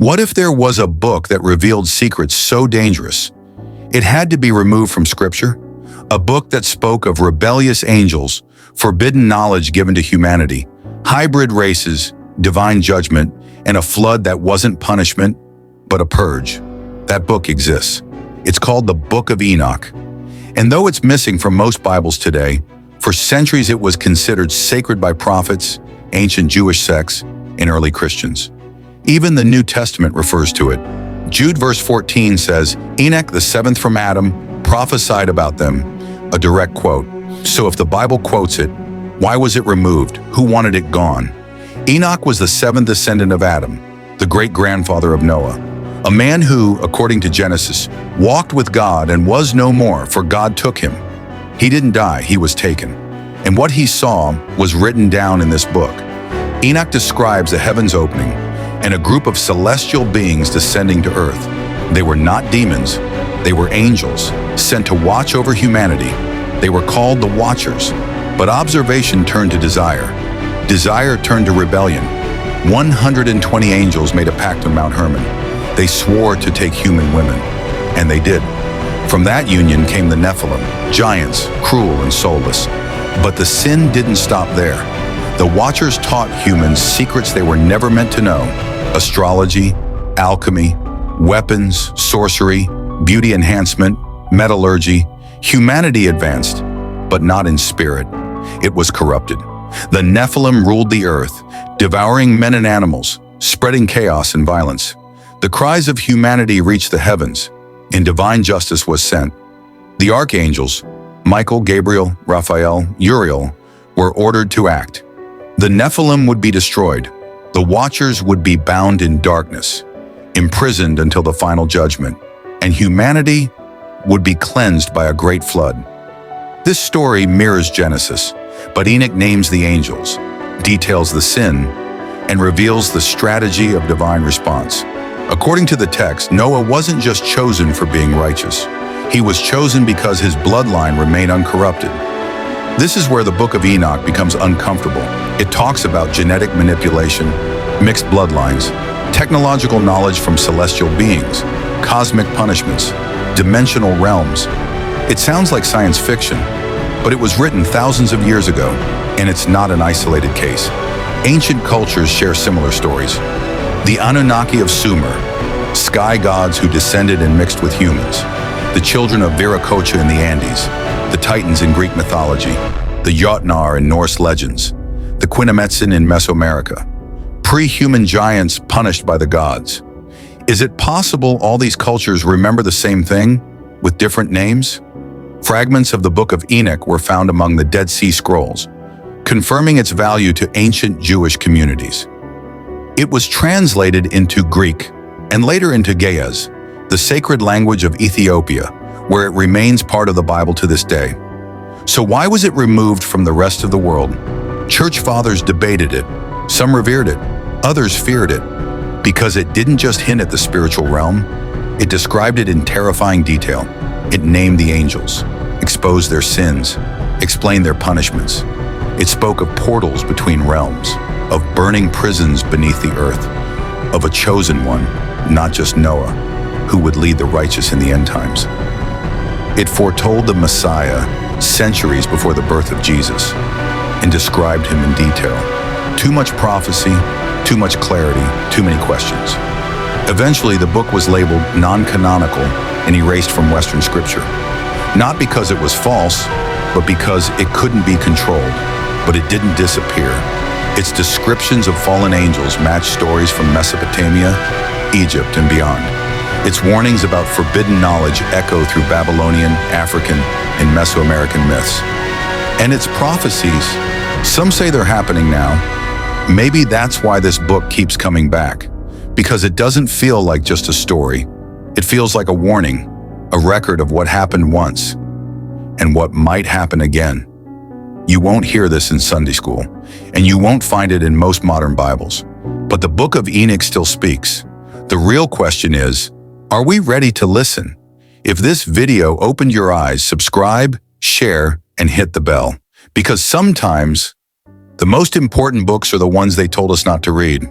What if there was a book that revealed secrets so dangerous it had to be removed from Scripture? A book that spoke of rebellious angels, forbidden knowledge given to humanity, hybrid races, divine judgment, and a flood that wasn't punishment, but a purge. That book exists. It's called the Book of Enoch. And though it's missing from most Bibles today, for centuries it was considered sacred by prophets, ancient Jewish sects, and early Christians. Even the New Testament refers to it. Jude verse 14 says, Enoch, the seventh from Adam, prophesied about them, a direct quote. So if the Bible quotes it, why was it removed? Who wanted it gone? Enoch was the seventh descendant of Adam, the great-grandfather of Noah, a man who, according to Genesis, walked with God and was no more, for God took him. He didn't die, he was taken. And what he saw was written down in this book. Enoch describes the heavens opening and a group of celestial beings descending to earth. They were not demons, they were angels, sent to watch over humanity. They were called the Watchers, but observation turned to desire. Desire turned to rebellion. 120 angels made a pact on Mount Hermon. They swore to take human women, and they did. From that union came the Nephilim, giants, cruel and soulless. But the sin didn't stop there. The Watchers taught humans secrets they were never meant to know: astrology, alchemy, weapons, sorcery, beauty enhancement, metallurgy. Humanity advanced, but not in spirit. It was corrupted. The Nephilim ruled the earth, devouring men and animals, spreading chaos and violence. The cries of humanity reached the heavens, and divine justice was sent. The archangels, Michael, Gabriel, Raphael, Uriel, were ordered to act. The Nephilim would be destroyed. The Watchers would be bound in darkness, imprisoned until the final judgment, and humanity would be cleansed by a great flood. This story mirrors Genesis, but Enoch names the angels, details the sin, and reveals the strategy of divine response. According to the text, Noah wasn't just chosen for being righteous. He was chosen because his bloodline remained uncorrupted. This is where the Book of Enoch becomes uncomfortable. It talks about genetic manipulation, mixed bloodlines, technological knowledge from celestial beings, cosmic punishments, dimensional realms. It sounds like science fiction, but it was written thousands of years ago, and it's not an isolated case. Ancient cultures share similar stories. The Anunnaki of Sumer, sky gods who descended and mixed with humans. The children of Viracocha in the Andes, the Titans in Greek mythology, the Jotnar in Norse legends, the Quinametsin in Mesoamerica. Pre-human giants punished by the gods. Is it possible all these cultures remember the same thing, with different names? Fragments of the Book of Enoch were found among the Dead Sea Scrolls, confirming its value to ancient Jewish communities. It was translated into Greek and later into Ge'ez, the sacred language of Ethiopia, where it remains part of the Bible to this day. So why was it removed from the rest of the world? Church fathers debated it. Some revered it, others feared it, because it didn't just hint at the spiritual realm, it described it in terrifying detail. It named the angels, exposed their sins, explained their punishments. It spoke of portals between realms, of burning prisons beneath the earth, of a chosen one, not just Noah, who would lead the righteous in the end times. It foretold the Messiah centuries before the birth of Jesus and described him in detail. Too much prophecy, too much clarity, too many questions. Eventually, the book was labeled non-canonical and erased from Western scripture. Not because it was false, but because it couldn't be controlled. But it didn't disappear. Its descriptions of fallen angels match stories from Mesopotamia, Egypt, and beyond. Its warnings about forbidden knowledge echo through Babylonian, African, and Mesoamerican myths. And its prophecies, some say they're happening now. Maybe that's why this book keeps coming back, because it doesn't feel like just a story. It feels like a warning, a record of what happened once, and what might happen again. You won't hear this in Sunday school, and you won't find it in most modern Bibles. But the Book of Enoch still speaks. The real question is, are we ready to listen? If this video opened your eyes, subscribe, share, and hit the bell. Because sometimes, the most important books are the ones they told us not to read.